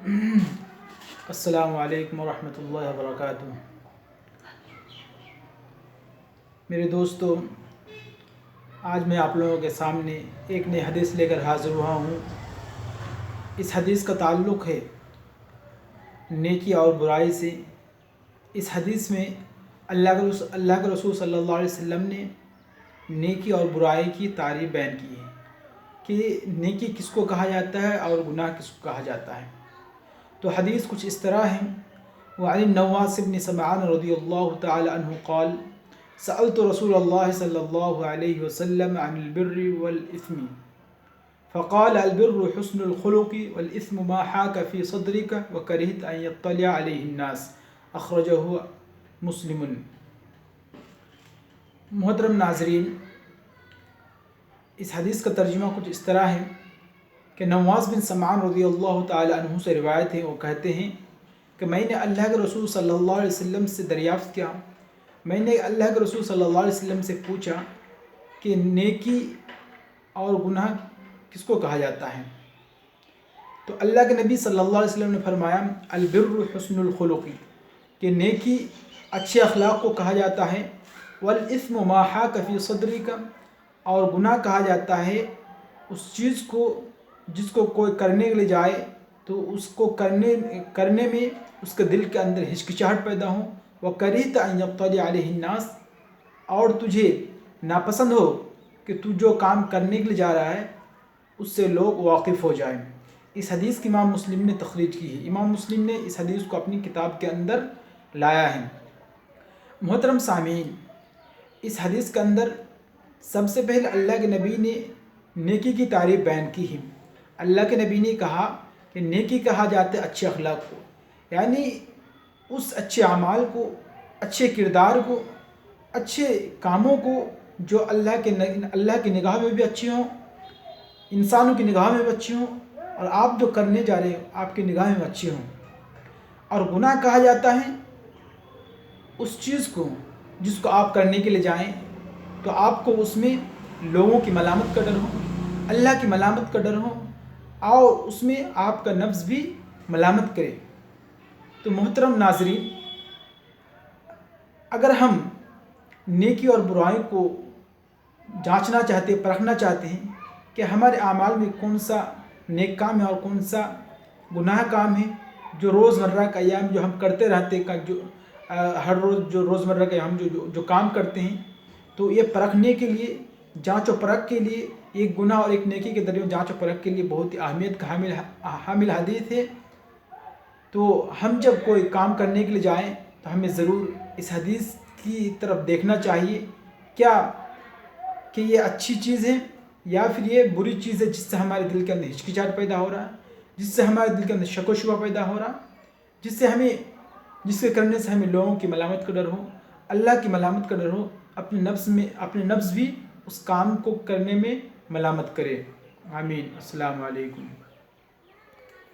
السلام علیکم ورحمۃ اللہ وبرکاتہ۔ میرے دوستو، آج میں آپ لوگوں کے سامنے ایک نئی حدیث لے کر حاضر ہوا ہوں۔ اس حدیث کا تعلق ہے نیکی اور برائی سے۔ اس حدیث میں اللہ کے رسول صلی اللہ علیہ وسلم نے نیکی اور برائی کی تعریف بیان کی ہے کہ نیکی کس کو کہا جاتا ہے اور گناہ کس کو کہا جاتا ہے۔ تو حدیث کچھ اس طرح ہے: وعن النواس بن سمعان رضی اللہ تعالی عنہ قال سألت رسول اللہ صلی اللہ علیہ وسلم عن البر والإثم فقال البر حسن الخلق والإثم ما حاك في صدرك وكرهت أن يطلع عليه الناس، اخرجہ مسلم۔ محترم ناظرین، اس حدیث کا ترجمہ کچھ اس طرح ہے کہ نواس بن سمعان رضی اللہ تعالی عنہ سے روایت ہے، وہ کہتے ہیں کہ میں نے اللہ کے رسول صلی اللہ علیہ وسلم سے دریافت کیا، میں نے اللہ کے رسول صلی اللہ علیہ وسلم سے پوچھا کہ نیکی اور گناہ کس کو کہا جاتا ہے؟ تو اللہ کے نبی صلی اللہ علیہ وسلم نے فرمایا البر حسن الخلق، کہ نیکی اچھے اخلاق کو کہا جاتا ہے، والاثم ما حاک فی صدرک، اور گناہ کہا جاتا ہے اس چیز کو جس کو کوئی کرنے کے لیے جائے تو اس کو کرنے میں اس کے دل کے اندر ہچکچاہٹ پیدا ہو، وَكَرِهْتَ أَن يَطَّلِعَ عَلَيْهِ النَّاسِ، اور تجھے ناپسند ہو کہ تو جو کام کرنے کے لیے جا رہا ہے اس سے لوگ واقف ہو جائیں۔ اس حدیث کی امام مسلم نے تخریج کی ہے۔ امام مسلم نے اس حدیث کو اپنی کتاب کے اندر لایا ہے۔ محترم سامعین، اس حدیث کے اندر سب سے پہلے اللہ کے نبی نے نیکی کی تعریف بیان کی ہے۔ اللہ کے نبی نے کہا کہ نیکی کہا جاتا ہے اچھے اخلاق کو، یعنی اس اچھے اعمال کو، اچھے کردار کو، اچھے کاموں کو جو اللہ کی نگاہ میں بھی اچھے ہوں، انسانوں کی نگاہ میں بھی اچھے ہوں، اور آپ جو کرنے جا رہے ہو آپ کی نگاہ میں اچھے ہوں۔ اور گناہ کہا جاتا ہے اس چیز کو جس کو آپ کرنے کے لیے جائیں تو آپ کو اس میں لوگوں کی ملامت کا ڈر ہو، اللہ کی ملامت کا ڈر ہو، اور اس میں آپ کا نفس بھی ملامت کرے۔ تو محترم ناظرین، اگر ہم نیکی اور برائی کو جانچنا چاہتے ہیں، پرکھنا چاہتے ہیں کہ ہمارے اعمال میں کون سا نیک کام ہے اور کون سا گناہ کام ہے، جو روزمرہ کا ایام جو ہم کرتے رہتے ہیں، جو ہر روز جو روزمرہ کے ہم جو کام کرتے ہیں، تو یہ پرکھنے کے لیے، جانچ و پرکھ کے لیے، ایک گناہ اور ایک نیکی کے درمیان جانچ و پرکھ کے لیے بہت ہی اہمیت کا حامل حدیث ہے۔ تو ہم جب کوئی کام کرنے کے لیے جائیں تو ہمیں ضرور اس حدیث کی طرف دیکھنا چاہیے، کیا کہ یہ اچھی چیز ہے یا پھر یہ بری چیز ہے جس سے ہمارے دل کے اندر ہچکچاہٹ پیدا ہو رہا ہے، جس سے ہمارے دل کے اندر شک و شبہ پیدا ہو رہا ہے، جس کے کرنے سے ہمیں لوگوں کی ملامت کا ڈر ہو، اللہ کی ملامت کا ڈر ہو، اپنے نفس بھی اس کام کو کرنے میں ملامت کرے۔ آمین۔ السلام علیکم۔